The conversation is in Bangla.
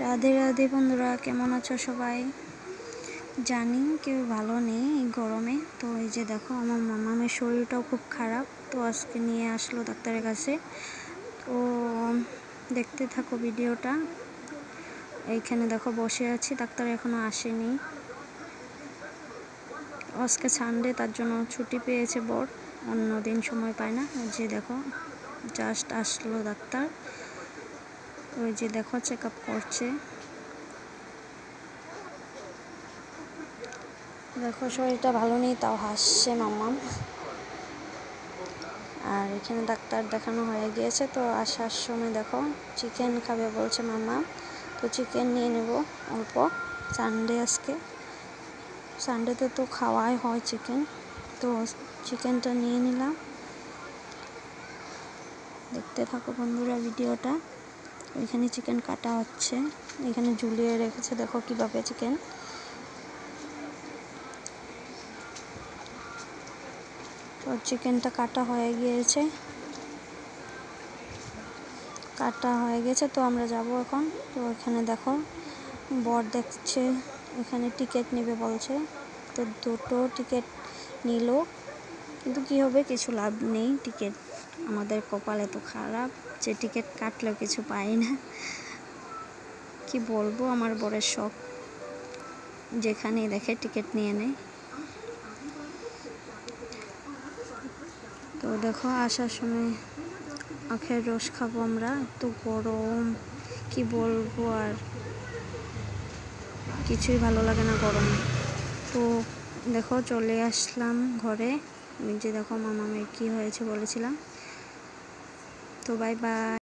রাধে রাধে বন্ধুরা, কেমন আছো সবাই? জানি কেউ ভালো নেই এই গরমে। তো এই যে দেখো, আমার মামামের শরীরটাও খুব খারাপ, তো আজকে নিয়ে আসলো ডাক্তারের কাছে। তো দেখতে থাকো ভিডিওটা। এইখানে দেখো বসে আছি, ডাক্তার এখনো আসেনি। আজকে সানডে, তার জন্য ছুটি পেয়েছে বর, অন্য দিন সময় পায় না। ওই যে দেখো জাস্ট আসলো ডাক্তার। ওই যে দেখো চেক আপ করছে। দেখো শরীরটা ভালো নেই, তাও হাসছে মাম্মাম। আর এখানে ডাক্তার দেখানো হয়ে গিয়েছে। তো আসার সময় দেখো চিকেন খাবে বলছে মাম্মা, তো চিকেন নিয়ে নেব অল্প। সানডে আজকে, সানডেতে তো খাওয়াই হয় চিকেন, তো চিকেনটা নিয়ে নিলাম। দেখতে থাকো বন্ধুরা ভিডিওটা। এখানে চিকেন কাটা হচ্ছে, এখানে ঝুলিয়ে রেখেছে, দেখো কিভাবে চিকেন। তো চিকেনটা কাটা হয়ে গিয়েছে, তো আমরা যাব এখন। তো এখানে দেখো বর দেখছে, এখানে টিকিট নেবে বলছে। তো দুটো টিকিট নিল, কিন্তু কি হবে, কিছু লাভ নেই। টিকিট, আমাদের কপাল এত খারাপ যে টিকিট কাটলেও কিছু পাই না। কি বলবো, আমার বরের শখ, যেখানেই দেখে টিকিট নিয়ে নেয়। তো দেখো আসার সময় আখের রস খাবো আমরা, এত গরম কি বলবো, আর কিছুই ভালো লাগে না গরমে। তো দেখো চলে আসলাম ঘরে। ওই যে দেখো মামামের কি হয়েছে বলেছিলাম। তো বাই বাই।